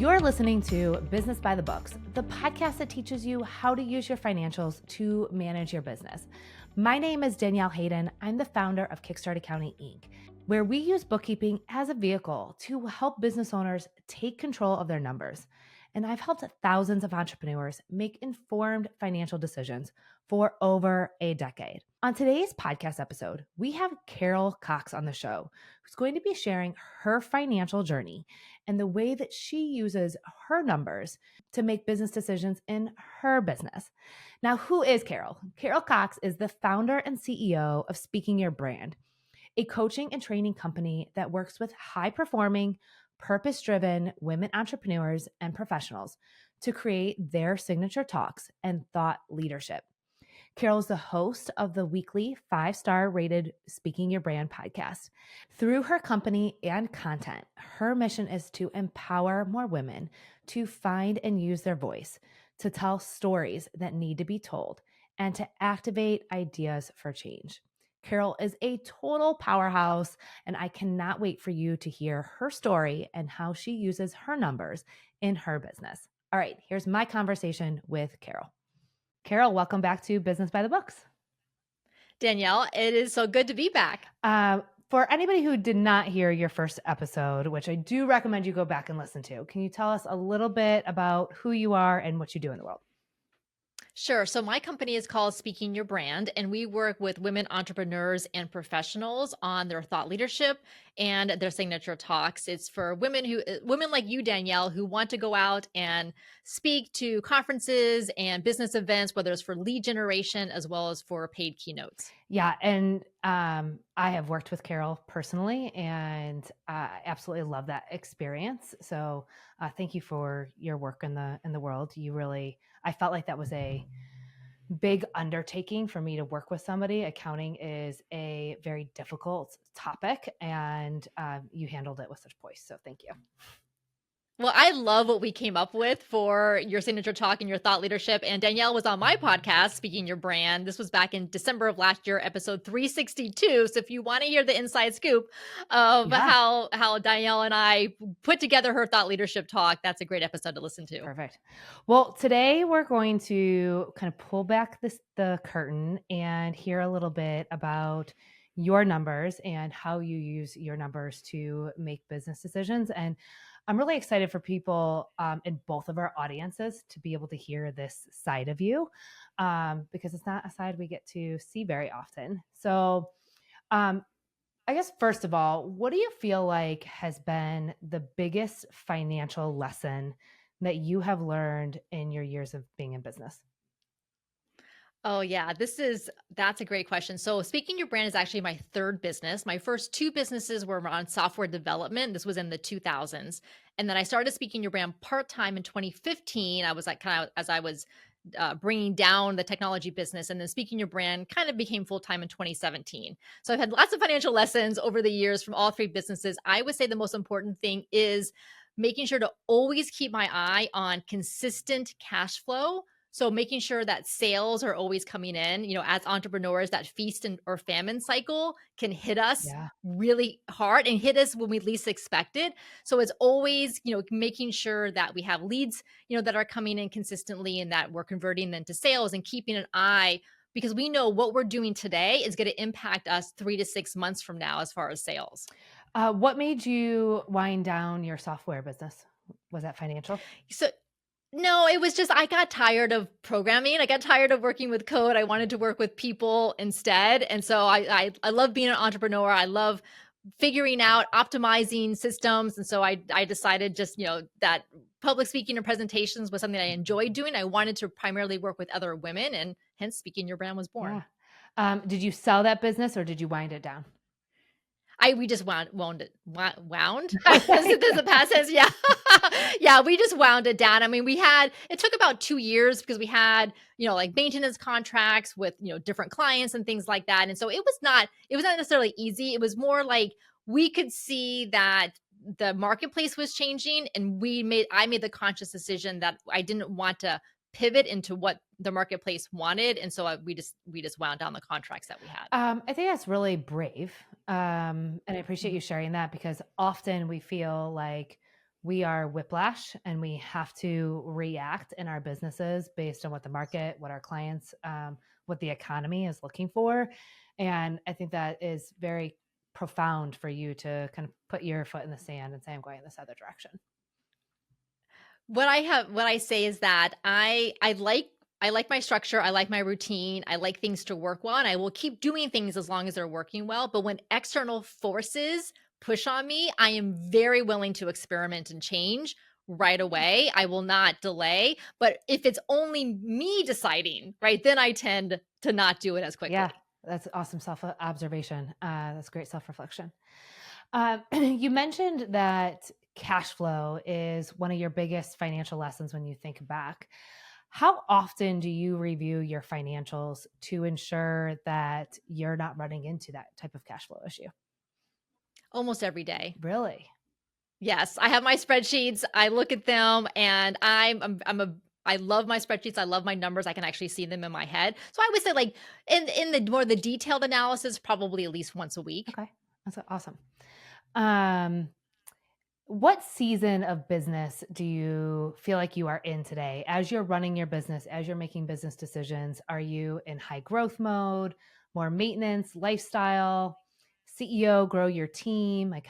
You're listening to Business by the Books, the podcast that teaches you how to use your financials to manage your business. My name is Danielle Hayden. I'm the founder of Kickstart Accounting, Inc., where we use bookkeeping as a vehicle to help business owners take control of their numbers. And I've helped thousands of entrepreneurs make informed financial decisions for over a decade. On today's podcast episode, we have Carol Cox on the show, who's going to be sharing her financial journey and the way that she uses her numbers to make business decisions in her business. Now, who is Carol? Carol Cox is the founder and CEO of Speaking Your Brand, a coaching and training company that works with high-performing, purpose-driven women entrepreneurs and professionals to create their signature talks and thought leadership. Carol is the host of the weekly 5-star rated Speaking Your Brand podcast. Through her company and content, her mission is to empower more women to find and use their voice, to tell stories that need to be told, and to activate ideas for change. Carol is a total powerhouse, and I cannot wait for you to hear her story and how she uses her numbers in her business. All right, here's my conversation with Carol. Carol, welcome back to Business by the Books. Danielle, it is so good to be back. For anybody who did not hear your first episode, which I do recommend you go back and listen to, can you tell us a little bit about who you are and what you do in the world? Sure. So my company is called Speaking Your Brand, and we work with women entrepreneurs and professionals on their thought leadership and their signature talks. It's for women like you, Danielle, who want to go out and speak to conferences and business events, whether it's for lead generation as well as for paid keynotes. Yeah. And I have worked with Carol personally, and I absolutely love that experience. So thank you for your work in the world. I felt like that was a big undertaking for me to work with somebody. Accounting is a very difficult topic, and you handled it with such poise. So thank you. Well, I love what we came up with for your signature talk and your thought leadership. And Danielle was on my podcast, Speaking Your Brand. This was back in December of last year, episode 362. So if you want to hear the inside scoop of how Danielle and I put together her thought leadership talk, that's a great episode to listen to. Perfect. Well, today we're going to kind of pull back the curtain and hear a little bit about your numbers and how you use your numbers to make business decisions. And I'm really excited for people in both of our audiences to be able to hear this side of you because it's not a side we get to see very often. So I guess, first of all, what do you feel like has been the biggest financial lesson that you have learned in your years of being in business? Oh yeah, that's a great question. So Speaking Your Brand is actually my third business. My first two businesses were on software development. This was in the 2000s. And then I started Speaking Your Brand part-time in 2015. I was like kind of as I was bringing down the technology business, and then Speaking Your Brand kind of became full-time in 2017. So I've had lots of financial lessons over the years from all three businesses. I would say the most important thing is making sure to always keep my eye on consistent cash flow. So making sure that sales are always coming in, as entrepreneurs, that feast or famine cycle can hit us really hard and hit us when we least expect it. So it's always, making sure that we have leads, that are coming in consistently and that we're converting them to sales and keeping an eye, because we know what we're doing today is going to impact us 3 to 6 months from now as far as sales. What made you wind down your software business? Was that financial? No, it was just I got tired of programming. I got tired of working with code. I wanted to work with people instead. And so I love being an entrepreneur. I love figuring out, optimizing systems. And so I decided just, that public speaking and presentations was something I enjoyed doing. I wanted to primarily work with other women, and hence Speaking Your Brand was born. Yeah. Did you sell that business or did you wind it down? We just wound it. There's a past tense. Yeah. Yeah. We just wound it down. I mean, it took about 2 years because we had, like maintenance contracts with, different clients and things like that. And so it was not necessarily easy. It was more like we could see that the marketplace was changing, and I made the conscious decision that I didn't want to pivot into what the marketplace wanted. And so we just wound down the contracts that we had. I think that's really brave. And I appreciate you sharing that, because often we feel like we are whiplash and we have to react in our businesses based on what the market, what our clients, what the economy is looking for. And I think that is very profound for you to kind of put your foot in the sand and say, I'm going in this other direction. What I say is that I like my structure, I like my routine, I like things to work well, and I will keep doing things as long as they're working well, but when external forces push on me, I am very willing to experiment and change right away. I will not delay, but if it's only me deciding, right, then I tend to not do it as quickly. Yeah, that's awesome self-observation. That's great self-reflection. You mentioned that cash flow is one of your biggest financial lessons when you think back. How often do you review your financials to ensure that you're not running into that type of cash flow issue? Almost every day. Really? Yes, I have my spreadsheets. I look at them and I love my spreadsheets. I love my numbers. I can actually see them in my head. So I would say like in the more the detailed analysis, probably at least once a week. Okay. That's awesome. Um, what season of business do you feel like you are in today? As you're running your business, as you're making business decisions, are you in high growth mode, more maintenance, lifestyle, CEO, grow your team? Like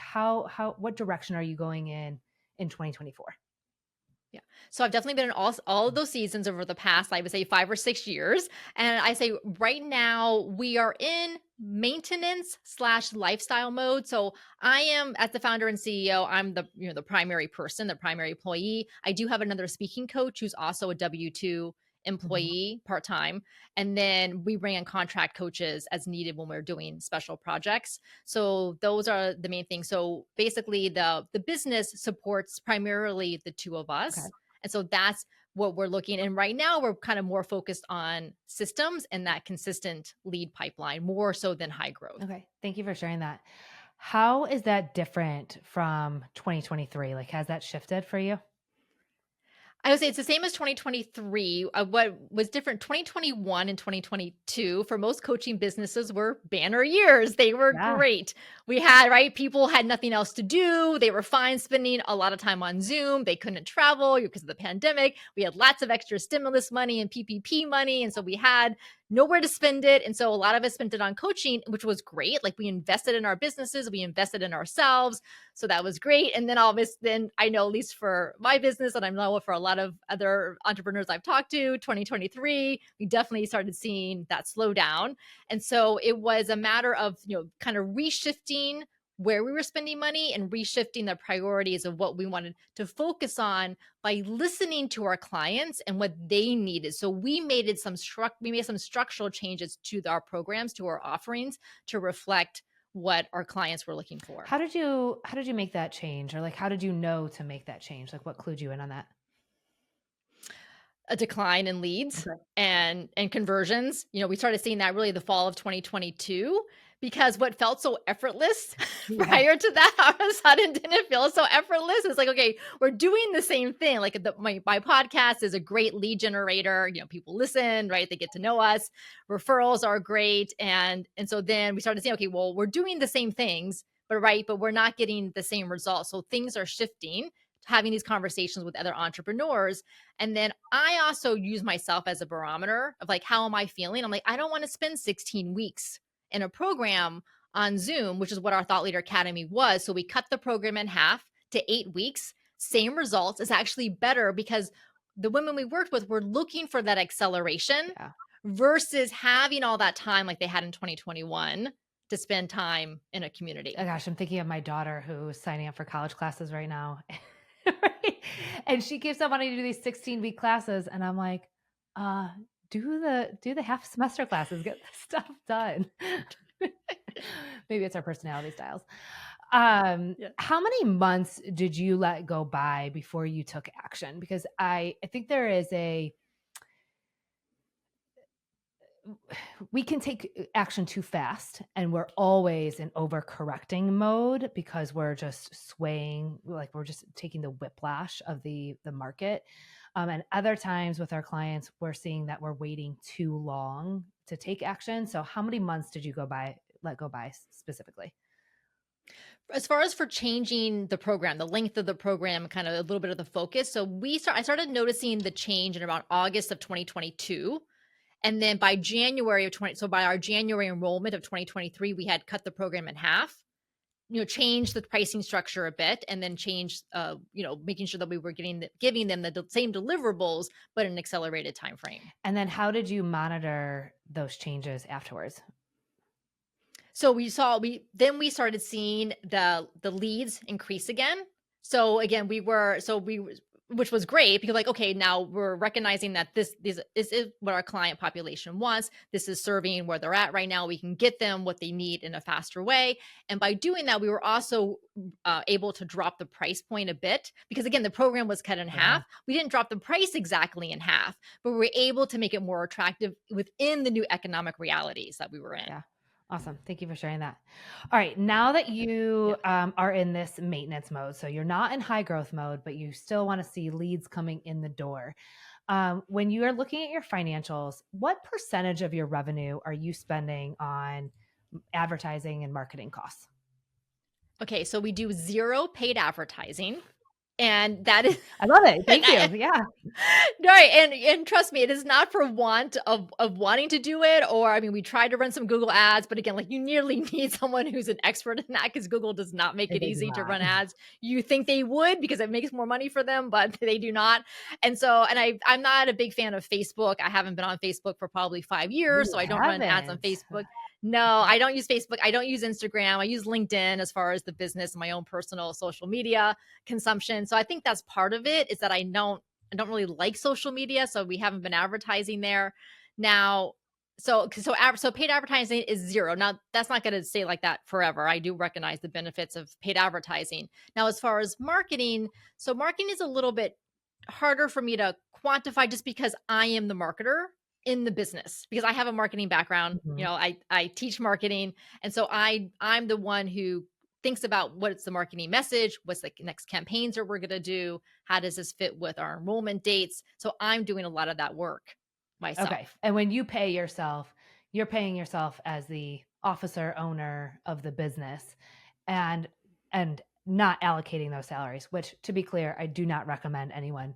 what direction are you going in 2024? Yeah. So I've definitely been in all of those seasons over the past, I would say 5 or 6 years. And I say right now we are in maintenance slash lifestyle mode. So I am as the founder and CEO, I'm the primary person, the primary employee. I do have another speaking coach who's also a W-2 Mhm. employee part-time. And then we bring in contract coaches as needed when we're doing special projects. So those are the main things. So basically the business supports primarily the two of Okay. us. And so that's what we're looking. And right now we're kind of more focused on systems and that consistent lead pipeline more so than high growth. Okay. Thank you for sharing that. How is that different from 2023? Like, has that shifted for you? I would say it's the same as 2023. What was different 2021 and 2022 for most coaching businesses were banner years. They were Yeah. great. We had, right? People had nothing else to do. They were fine spending a lot of time on Zoom. They couldn't travel because of the pandemic. We had lots of extra stimulus money and PPP money. And so we had nowhere to spend it. And so a lot of us spent it on coaching, which was great. Like we invested in our businesses, we invested in ourselves. So that was great. And then all of this, then I know at least for my business, and I know for a lot of other entrepreneurs I've talked to, 2023, we definitely started seeing that slow down. And so it was a matter of, kind of reshifting where we were spending money and reshifting the priorities of what we wanted to focus on by listening to our clients and what they needed. So we made some structural changes to our programs, to our offerings to reflect what our clients were looking for. How did you make that change? Or like how did you know to make that change? Like what clued you in on that? A decline in leads Okay. and conversions. We started seeing that really the fall of 2022 because what felt so effortless Yeah. prior to that all of a sudden didn't feel so effortless. It's like, okay, we're doing the same thing. Like my podcast is a great lead generator. People listen, right? They get to know us. Referrals are great. And so then we started saying, okay, well, we're doing the same things, but we're not getting the same results. So things are shifting, having these conversations with other entrepreneurs. And then I also use myself as a barometer of like, how am I feeling? I'm like, I don't want to spend 16 weeks in a program on Zoom, which is what our Thought Leader Academy was. So we cut the program in half to 8 weeks. Same results. Is actually better because the women we worked with were looking for that acceleration Yeah. versus having all that time like they had in 2021 to spend time in a community. Oh gosh, I'm thinking of my daughter who's signing up for college classes right now. Right? And she keeps on wanting to do these 16-week classes. And I'm like, uh, do the half semester classes, get this stuff done. Maybe it's our personality styles. Yeah. How many months did you let go by before you took action? Because I think there is we can take action too fast and we're always in overcorrecting mode because we're just swaying, like we're just taking the whiplash of the market. And other times with our clients, we're seeing that we're waiting too long to take action. So how many months did you let go by specifically? As far as for changing the program, the length of the program, kind of a little bit of the focus. So I started noticing the change in around August of 2022. And then by January of 20, so by our January enrollment of 2023, we had cut the program in half, changed the pricing structure a bit, and then changed, making sure that we were giving them the same deliverables, but in an accelerated time frame. And then how did you monitor those changes afterwards? So we started seeing the leads increase again. So again, which was great because, like, okay, now we're recognizing that this is what our client population wants. This is serving where they're at right now. We can get them what they need in a faster way. And by doing that, we were also able to drop the price point a bit because, again, the program was cut in half. We didn't drop the price exactly in half, but we were able to make it more attractive within the new economic realities that we were in. Yeah. Awesome. Thank you for sharing that. All right. Now that you are in this maintenance mode, so you're not in high growth mode, but you still want to see leads coming in the door. When you are looking at your financials, what percentage of your revenue are you spending on advertising and marketing costs? Okay. So we do 0 paid advertising. And that is, I love it. Thank you. Yeah. right. And trust me, it is not for want of wanting to do it. Or, I mean, we tried to run some Google ads, but again, like, you nearly need someone who's an expert in that because Google does not make it easy to run ads. You think they would because it makes more money for them, but they do not. And so, I'm not a big fan of Facebook. I haven't been on Facebook for probably 5 years, so I don't run ads on Facebook. No, I don't use Facebook. I don't use Instagram. I use LinkedIn as far as the business and my own personal social media consumption. So I think that's part of it, is that I don't really like social media, so we haven't been advertising there. Now, so paid advertising is 0. Now, that's not going to stay like that forever. I do recognize the benefits of paid advertising. Now, as far as marketing, so marketing is a little bit harder for me to quantify just because I am the marketer in the business, because I have a marketing background. I teach marketing. And so I'm the one who thinks about what's the marketing message, what's the next campaigns that we're going to do, how does this fit with our enrollment dates. So I'm doing a lot of that work myself. Okay. And when you pay yourself, you're paying yourself as the officer owner of the business and not allocating those salaries, which, to be clear, I do not recommend anyone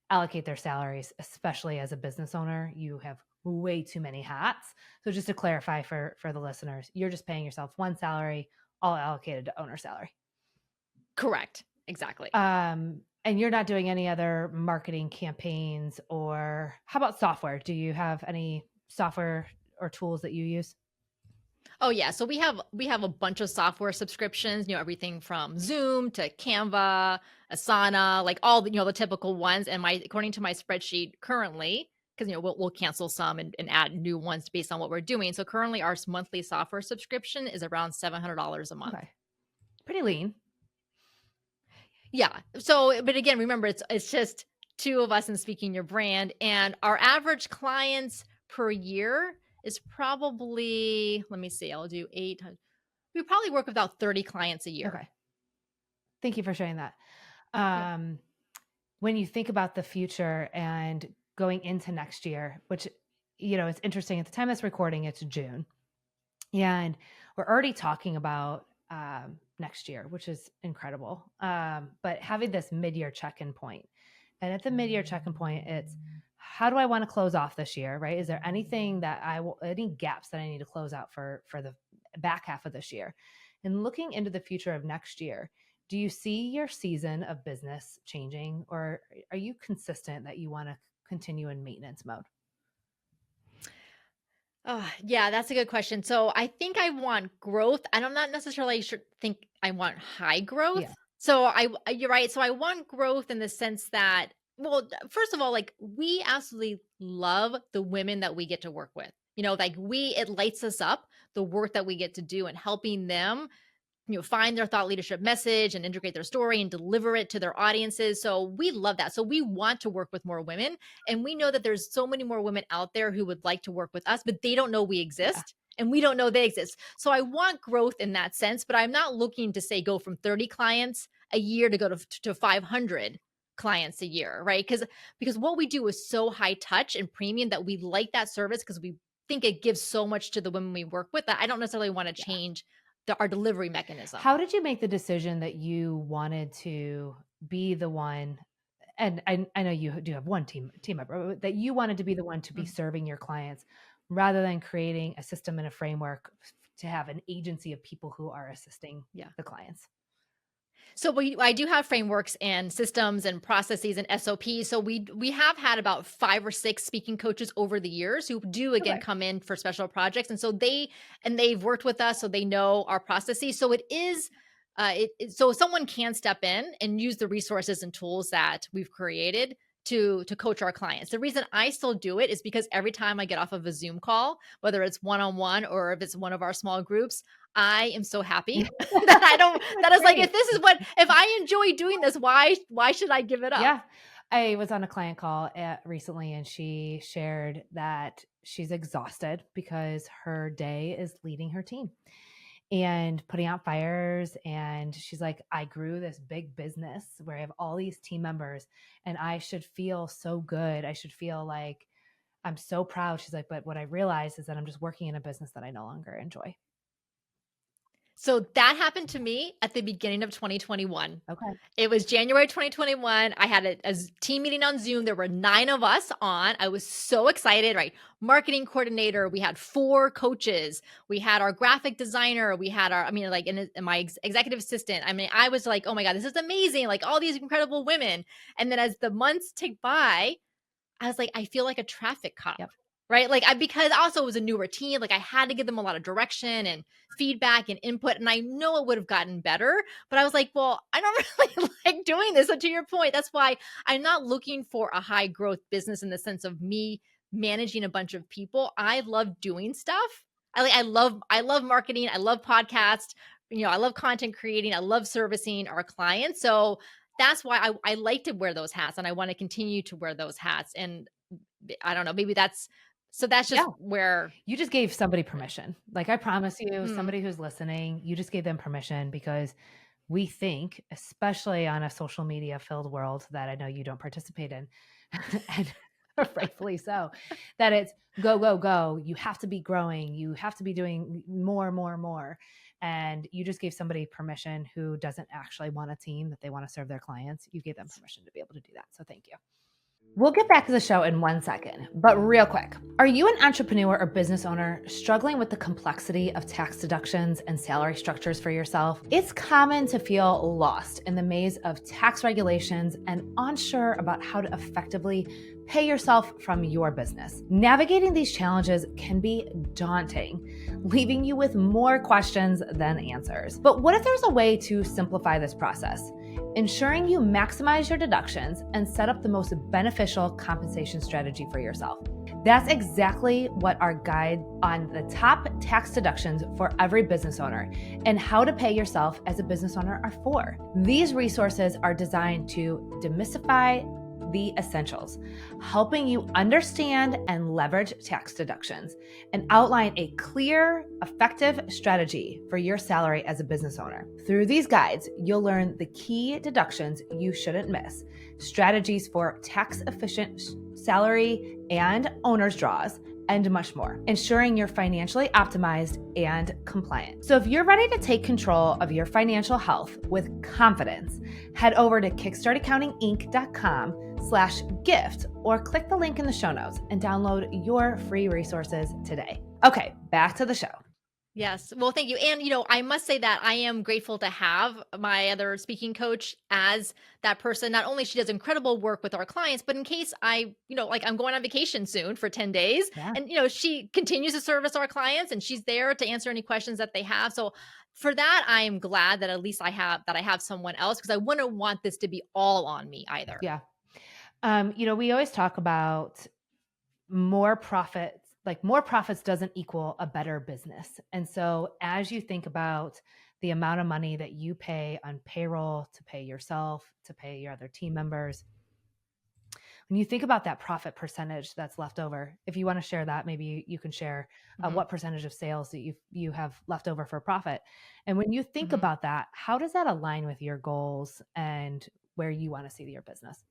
allocate their salaries, especially as a business owner. You have way too many hats. So just to clarify for the listeners, you're just paying yourself one salary, all allocated to owner salary. Correct. Exactly. And you're not doing any other marketing campaigns, or how about software? Do you have any software or tools that you use? Oh yeah. So we have a bunch of software subscriptions, everything from Zoom to Canva, Asana, like all the typical ones. And according to my spreadsheet currently, because we'll cancel some and add new ones based on what we're doing. So currently our monthly software subscription is around $700 a month. Okay. Pretty lean. Yeah. So, but again, remember, it's just 2 of us in Speaking Your Brand, and our average clients per year is probably, let me see, I'll do 8. We probably work with about 30 clients a year. Okay. Thank you for sharing that. When you think about the future and going into next year, which, it's interesting, at the time of this recording, it's June, and we're already talking about next year, which is incredible. But having this mid-year check-in point, and at the mid-year check-in point, it's, how do I want to close off this year, right? Is there anything that any gaps that I need to close out for the back half of this year? And looking into the future of next year, do you see your season of business changing, or are you consistent that you want to continue in maintenance mode? Yeah, that's a good question. So I think I want growth, and I'm not necessarily sure think I want high growth. Yeah. So you're right. So I want growth in the sense that, well, first of all, like, we absolutely love the women that we get to work with. Like, it lights us up, the work that we get to do and helping them find their thought leadership message and integrate their story and deliver it to their audiences. So we love that. So we want to work with more women. And we know that there's so many more women out there who would like to work with us, but they don't know we exist. And we don't know they exist. So I want growth in that sense, but I'm not looking to say go from 30 clients a year to go to 500 clients a year, right? Because what we do is so high touch and premium that we like that service because we think it gives so much to the women we work with that I don't necessarily want to change our delivery mechanism. How did you make the decision that you wanted to be the one, and I know you do have one team member, that you wanted to be the one to be Mhm. serving your clients rather than creating a system and a framework to have an agency of people who are assisting Yeah. the clients? So I do have frameworks and systems and processes and SOPs. So we have had about 5 or 6 speaking coaches over the years who do again Okay. come in for special projects, and so they've worked with us, so they know our processes. So it is. So someone can step in and use the resources and tools that we've created to coach our clients. The reason I still do it is because every time I get off of a Zoom call, whether it's one-on-one or if it's one of our small groups, I am so happy that I don't that is like, Great. if I enjoy doing this, why should I give it up? Yeah. I was on a client call recently, and she shared that she's exhausted because her day is leading her team and putting out fires. And she's like, I grew this big business where I have all these team members, and I should feel so good. I should feel like I'm so proud. She's like, but what I realize is that I'm just working in a business that I no longer enjoy. So that happened to me at the beginning of 2021. Okay. It was January 2021. I had a team meeting on Zoom. There were 9 of us on. I was so excited, right? Marketing coordinator. We had 4 coaches. We had our graphic designer. We had our, I mean, like, and my executive assistant. I mean, I was like, oh my God, this is amazing. Like all these incredible women. And then as the months tick by, I was like, I feel like a traffic cop, Yep. right? Like, because also it was a new routine. Like I had to give them a lot of direction and feedback and input. And I know it would have gotten better, but I was like, well, I don't really like doing this. So to your point, that's why I'm not looking for a high growth business in the sense of me managing a bunch of people. I love doing stuff. I love marketing. I love podcasts. I love content creating. I love servicing our clients. So that's why I like to wear those hats, and I want to continue to wear those hats. And I don't know, maybe that's Yeah. just where. You just gave somebody permission. Like, I promise you, Mm, somebody who's listening, you just gave them permission, because we think, especially on a social media filled world that I know you don't participate in, and rightfully so, that it's go, go, go. You have to be growing. You have to be doing more, more, more. And you just gave somebody permission who doesn't actually want a team, that they want to serve their clients. You gave them permission to be able to do that. So thank you. We'll get back to the show in 1 second, but real quick, are you an entrepreneur or business owner struggling with the complexity of tax deductions and salary structures for yourself? It's common to feel lost in the maze of tax regulations and unsure about how to effectively pay yourself from your business. Navigating these challenges can be daunting, leaving you with more questions than answers. But what if there's a way to simplify this process, ensuring you maximize your deductions and set up the most beneficial compensation strategy for yourself? That's exactly what our guide on the top tax deductions for every business owner and how to pay yourself as a business owner are for. These resources are designed to demystify the essentials, helping you understand and leverage tax deductions and outline a clear, effective strategy for your salary as a business owner. Through these guides, you'll learn the key deductions you shouldn't miss, strategies for tax efficient salary and owner's draws, and much more, ensuring you're financially optimized and compliant. So if you're ready to take control of your financial health with confidence, head over to kickstartaccountinginc.com/gift or click the link in the show notes and download your free resources today. Okay, back to the show. yes. Well, thank you. And, I must say that I am grateful to have my other speaking coach as that person. Not only she does incredible work with our clients, but in case like I'm going on vacation soon for 10 days, Yeah. and, she continues to service our clients and she's there to answer any questions that they have. So for that, I am glad that at least I have someone else, because I wouldn't want this to be all on me either. Yeah. We always talk about more profits, like more profits doesn't equal a better business. And so as you think about the amount of money that you pay on payroll to pay yourself, to pay your other team members, when you think about that profit percentage that's left over, if you want to share that, maybe you can share Hmm. what percentage of sales that you have left over for profit. And when you think Hmm. about that, how does that align with your goals and where you want to see your business?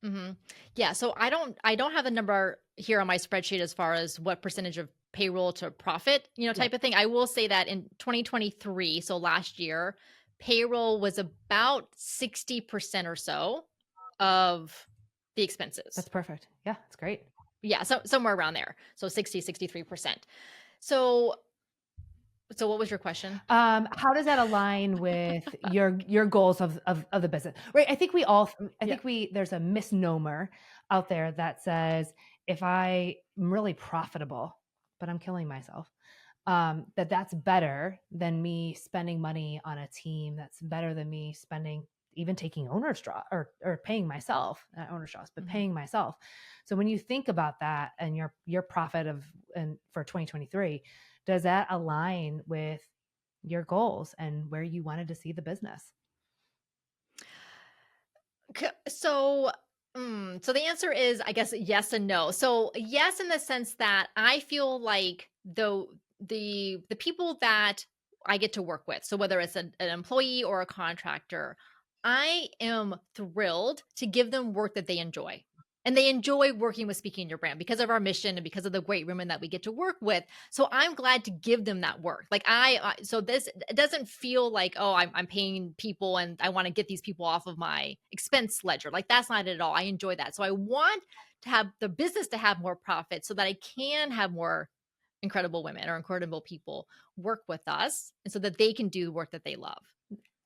Hmm. Yeah. So I don't have a number here on my spreadsheet as far as what percentage of payroll to profit, Yeah, type of thing. I will say that in 2023, so last year, payroll was about 60% or so of the expenses. that's perfect. Yeah, it's great. Yeah, so somewhere around there. So 63%. So what was your question? How does that align with your goals of the business? Right. I Yeah. think there's a misnomer out there that says if I am really profitable, but I'm killing myself, that's better than me spending money on a team. That's better than me spending, even taking owner's draw or paying myself, not owner's draws, but Mhm. paying myself. So when you think about that and your profit for 2023, does that align with your goals and where you wanted to see the business? So, so the answer is, I guess, yes and no. So, yes, in the sense that I feel like the people that I get to work with, so whether it's an employee or a contractor, I am thrilled to give them work that they enjoy. And they enjoy working with Speaking Your Brand because of our mission and because of the great women that we get to work with. So I'm glad to give them that work. Like so this it doesn't feel like, oh, I'm paying people and I want to get these people off of my expense ledger. Like that's not it at all. I enjoy that. So I want to have the business to have more profit so that I can have more incredible women or incredible people work with us and so that they can do the work that they love.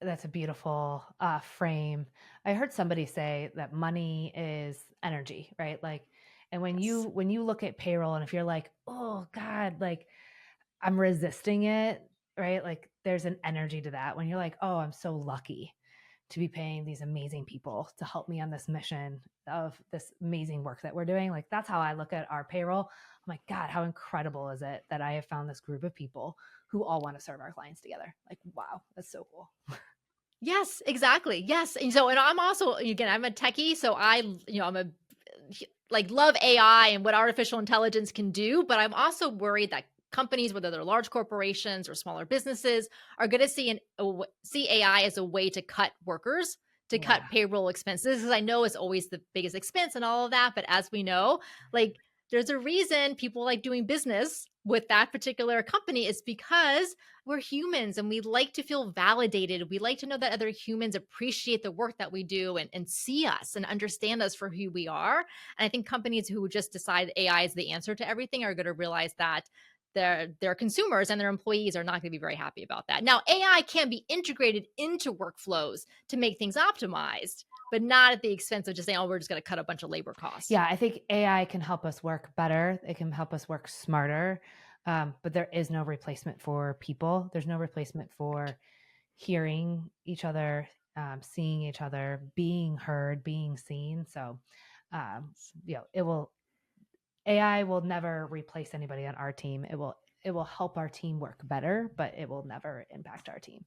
That's a beautiful frame. I heard somebody say that money is energy, right? Like, and Yes. when you look at payroll, and if you're like, oh God, like I'm resisting it, right? Like there's an energy to that when you're like, oh, I'm so lucky to be paying these amazing people to help me on this mission of this amazing work that we're doing. Like that's how I look at our payroll. I'm like, God, how incredible is it that I have found this group of people who all want to serve our clients together? Like, wow, that's so cool. Yes, exactly. Yes. And I'm also, again, I'm a techie, so I'm a like love AI and what artificial intelligence can do, but I'm also worried that companies, whether they're large corporations or smaller businesses, are going to see AI as a way to cut workers, to cut Yeah. payroll expenses, because I know it's always the biggest expense and all of that. But as we know, like there's a reason people like doing business with that particular company is because we're humans and we like to feel validated. We like to know that other humans appreciate the work that we do and see us and understand us for who we are. And I think companies who just decide AI is the answer to everything are going to realize that their consumers and their employees are not going to be very happy about that. Now, AI can be integrated into workflows to make things optimized, but not at the expense of just saying, oh, we're just going to cut a bunch of labor costs. Yeah. I think AI can help us work better. It can help us work smarter. But there is no replacement for people. There's no replacement for hearing each other, seeing each other, being heard, being seen. So, um, AI will never replace anybody on our team. It will help our team work better, but it will never impact our team.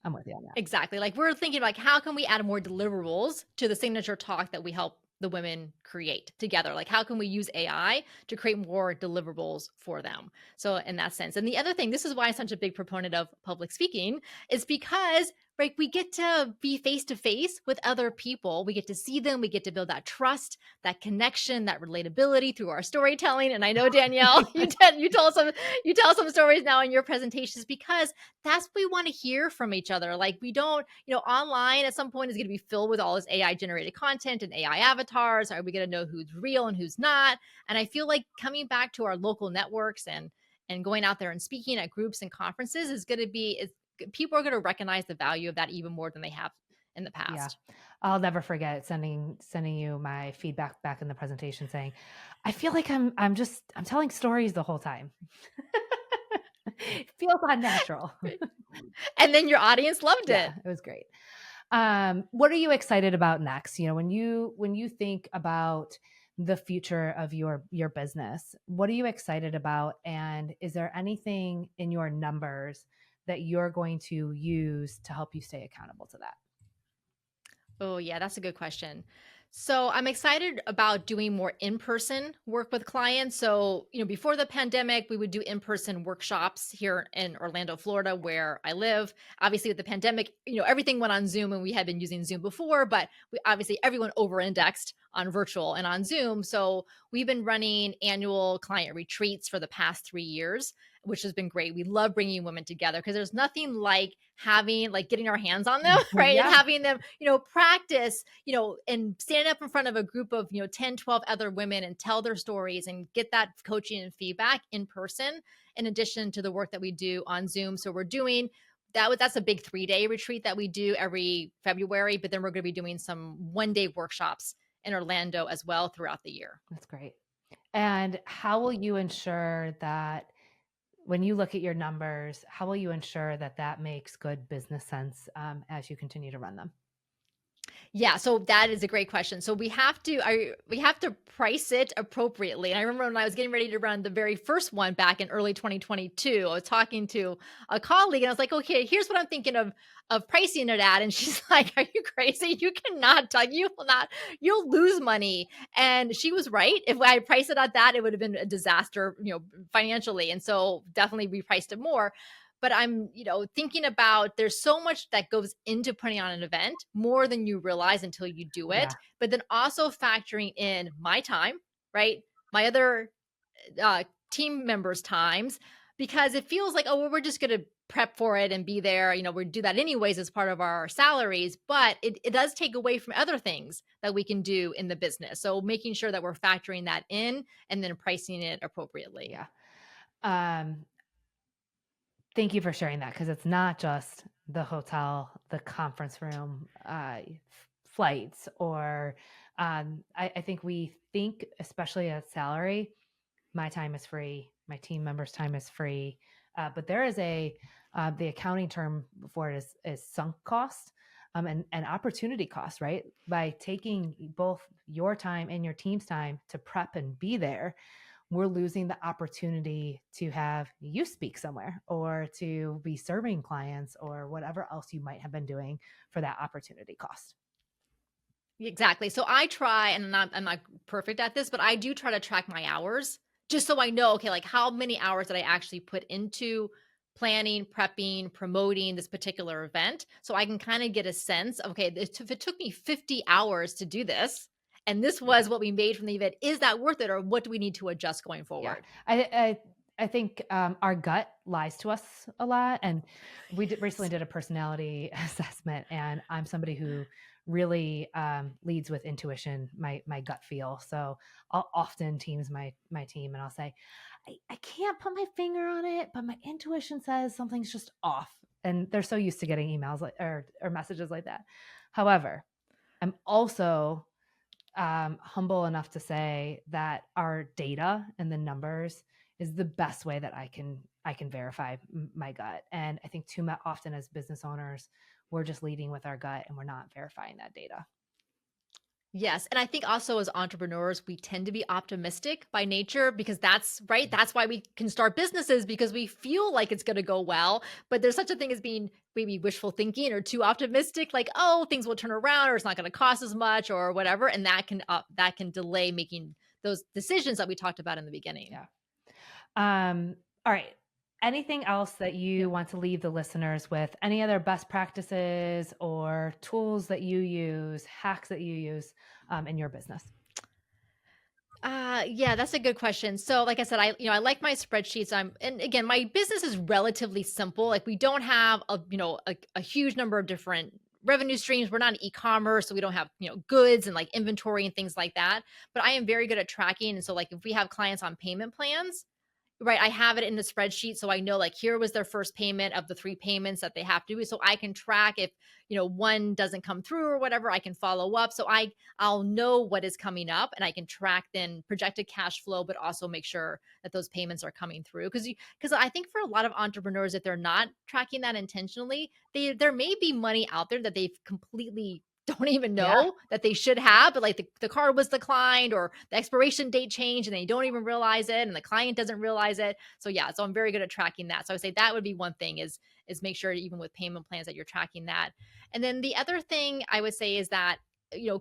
I'm with you on that. Exactly. Like we're thinking like how can we add more deliverables to the signature talk that we help the women create together? Like how can we use AI to create more deliverables for them? So in that sense. And the other thing, this is why I'm such a big proponent of public speaking, is because right, we get to be face to face with other people. We get to see them. We get to build that trust, that connection, that relatability through our storytelling. And I know Danielle, you tell some stories now in your presentations because that's what we want to hear from each other. Like we don't, online at some point is going to be filled with all this AI generated content and AI avatars. Are we going to know who's real and who's not? And I feel like coming back to our local networks and going out there and speaking at groups and conferences is going to be people are going to recognize the value of that even more than they have in the Yeah. past. I'll never forget sending you my feedback back in the presentation saying, I feel like I'm telling stories the whole time. It feels unnatural. And then your audience loved Yeah, it. it was great. What are you excited about next? When you think about the future of your business, what are you excited about? And is there anything in your numbers that you're going to use to help you stay accountable to that? Oh, yeah, that's a good question. So I'm excited about doing more in-person work with clients. So, before the pandemic, we would do in-person workshops here in Orlando, Florida, where I live. Obviously, with the pandemic, everything went on Zoom and we had been using Zoom before, but obviously everyone over-indexed on virtual and on Zoom. So we've been running annual client retreats for the past 3 years, which has been great. We love bringing women together because there's nothing like getting our hands on them, right? And Yeah. having them, practice, and stand up in front of a group of, 10, 12 other women and tell their stories and get that coaching and feedback in person, in addition to the work that we do on Zoom. So we're doing that's a big 3-day retreat that we do every February, but then we're going to be doing some 1-day workshops in Orlando as well throughout the year. That's great. And how will you ensure that when you look at your numbers, how will you ensure that that makes good business sense as you continue to run them? Yeah, so that is a great question. So we have to price it appropriately. And I remember when I was getting ready to run the very first one back in early 2022, I was talking to a colleague and I was like, "Okay, here's what I'm thinking of pricing it at." And she's like, "Are you crazy? You cannot tell you will not you'll lose money." And she was right. If I priced it at that, it would have been a disaster, financially. And so definitely we priced it more. But I'm, thinking about there's so much that goes into putting on an event, more than you realize until you do Yeah. it. But then also factoring in my time, right? My other team members' times, because it feels like, oh, well, we're just going to prep for it and be there. We do that anyways as part of our salaries, but it does take away from other things that we can do in the business. So making sure that we're factoring that in and then pricing it appropriately. Yeah. Um, Thank you for sharing that because it's not just the hotel, the conference room, flights, or I think we think, especially at salary, my time is free, my team members' time is free, but there is the accounting term for it is sunk cost. And opportunity cost, right? By taking both your time and your team's time to prep and be there, we're losing the opportunity to have you speak somewhere or to be serving clients or whatever else you might have been doing for that opportunity cost. Exactly. So I try, and I'm not perfect at this, but I do try to track my hours just so I know, okay, like how many hours did I actually put into planning, prepping, promoting this particular event. So I can kind of get a sense of, okay, if it took me 50 hours to do this, and this Yeah. was what we made from the event, is that worth it? Or what do we need to adjust going Yeah. forward? I think our gut lies to us a lot. And we recently did a personality assessment, and I'm somebody who really leads with intuition, my gut feel. So I'll often teams my team and I'll say, I can't put my finger on it, but my intuition says something's just off. And they're so used to getting emails or messages like that. However, I'm also humble enough to say that our data and the numbers is the best way that I can verify my gut. And I think too often as business owners, we're just leading with our gut and we're not verifying that data. Yes, and I think also as entrepreneurs, we tend to be optimistic by nature because that's right. That's why we can start businesses because we feel like it's going to go well. But there's such a thing as being maybe wishful thinking or too optimistic, like oh things will turn around or it's not going to cost as much or whatever, and that can delay making those decisions that we talked about in the beginning. Yeah. All right. Anything else that you want to leave the listeners with? Any other best practices or tools that you use, hacks that you use in your business? Yeah, that's a good question. So, like I said, I like my spreadsheets. And again, my business is relatively simple. Like we don't have a huge number of different revenue streams. We're not an e-commerce, so we don't have, goods and like inventory and things like that. But I am very good at tracking. And so like if we have clients on payment plans, right, I have it in the spreadsheet so I know like here was their first payment of the 3 payments that they have to do so I can track if, one doesn't come through or whatever, I can follow up. So I'll know what is coming up and I can track then projected cash flow but also make sure that those payments are coming through because I think for a lot of entrepreneurs if they're not tracking that intentionally, there may be money out there that they've completely don't even Yeah. know that they should have, but like the card was declined or the expiration date changed and they don't even realize it and the client doesn't realize it. So yeah, so I'm very good at tracking that. So I would say that would be one thing is make sure even with payment plans that you're tracking that. And then the other thing I would say is that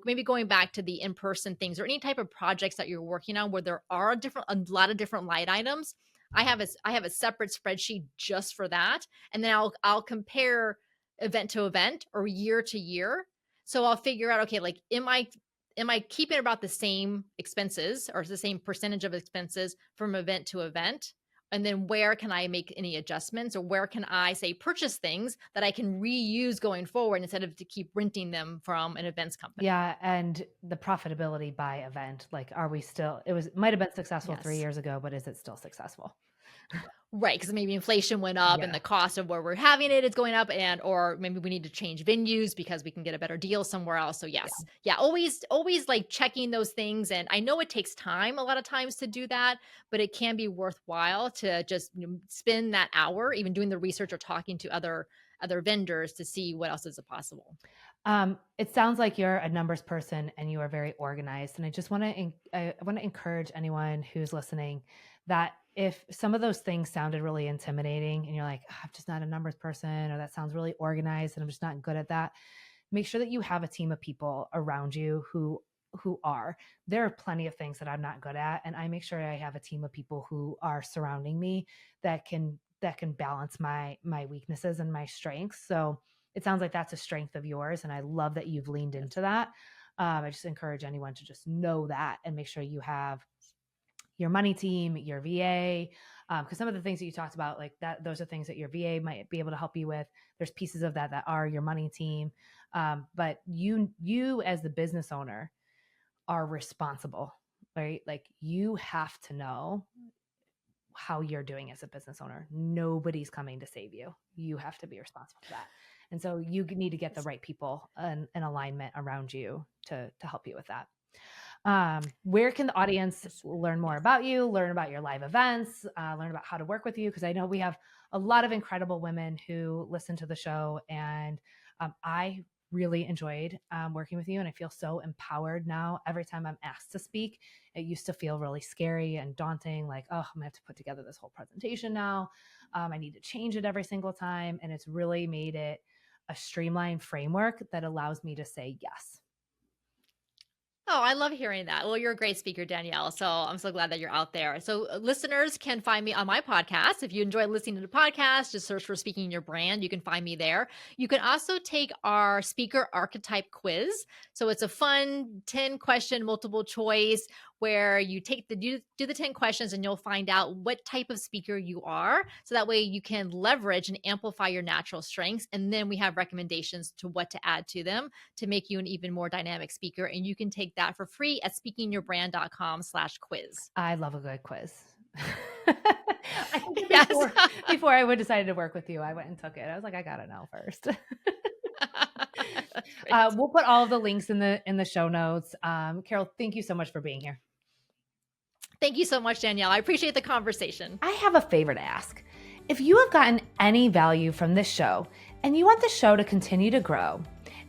maybe going back to the in-person things or any type of projects that you're working on where there are a lot of different line items. I have a separate spreadsheet just for that. And then I'll compare event to event or year to year. So I'll figure out, okay, like, am I keeping about the same expenses or the same percentage of expenses from event to event? And then where can I make any adjustments, or where can I say purchase things that I can reuse going forward instead of to keep renting them from an events company? Yeah. And the profitability by event, like, are we still, might have been successful 3 Yes. years ago, but is it still successful? Right, because maybe inflation went up and Yeah. the cost of where we're having it is going up, or maybe we need to change venues because we can get a better deal somewhere else. So yes. Yeah. Yeah, always like checking those things. And I know it takes time a lot of times to do that, but it can be worthwhile to just spend that hour even doing the research or talking to other vendors to see what else is possible. It sounds like you're a numbers person and you are very organized. And I just want to, I want to encourage anyone who's listening that if some of those things sounded really intimidating and you're like, "Ah, I'm just not a numbers person," or that sounds really organized and I'm just not good at that, make sure that you have a team of people around you who are. There are plenty of things that I'm not good at, and I make sure I have a team of people who are surrounding me that can balance my weaknesses and my strengths. So it sounds like that's a strength of yours, and I love that you've leaned into that. I just encourage anyone to just know that and make sure you have your money team, your VA, because some of the things that you talked about, like that, those are things that your VA might be able to help you with. There's pieces of that are your money team, but you as the business owner are responsible, right? Like, you have to know how you're doing as a business owner. Nobody's coming to save you. You have to be responsible for that. And so you need to get the right people and alignment around you to help you with that. Where can the audience learn more about you, learn about your live events, learn about how to work with you? Because I know we have a lot of incredible women who listen to the show, and I really enjoyed working with you, and I feel so empowered now every time I'm asked to speak. It used to feel really scary and daunting, like, oh, I'm gonna have to put together this whole presentation now. I need to change it every single time, and it's really made it a streamlined framework that allows me to say yes. Oh, I love hearing that. Well, you're a great speaker, Danielle. So I'm so glad that you're out there. So listeners can find me on my podcast. If you enjoy listening to the podcast, just search for Speaking Your Brand. You can find me there. You can also take our speaker archetype quiz. So it's a fun 10-question multiple choice where you do the 10 questions and you'll find out what type of speaker you are. So that way you can leverage and amplify your natural strengths. And then we have recommendations to what to add to them to make you an even more dynamic speaker. And you can take that for free at speakingyourbrand.com/quiz. I love a good quiz. I think before I would decided to work with you, I went and took it. I was like, I gotta know first. We'll put all of the links in the show notes. Carol, thank you so much for being here. Thank you so much, Danielle. I appreciate the conversation. I have a favor to ask. If you have gotten any value from this show and you want the show to continue to grow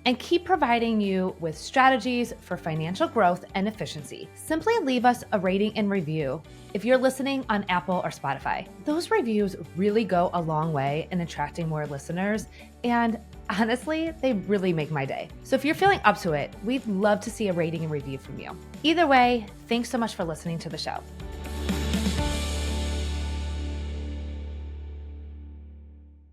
and keep providing you with strategies for financial growth and efficiency, simply leave us a rating and review if you're listening on Apple or Spotify. Those reviews really go a long way in attracting more listeners, and honestly, they really make my day. So if you're feeling up to it, we'd love to see a rating and review from you. Either way, thanks so much for listening to the show.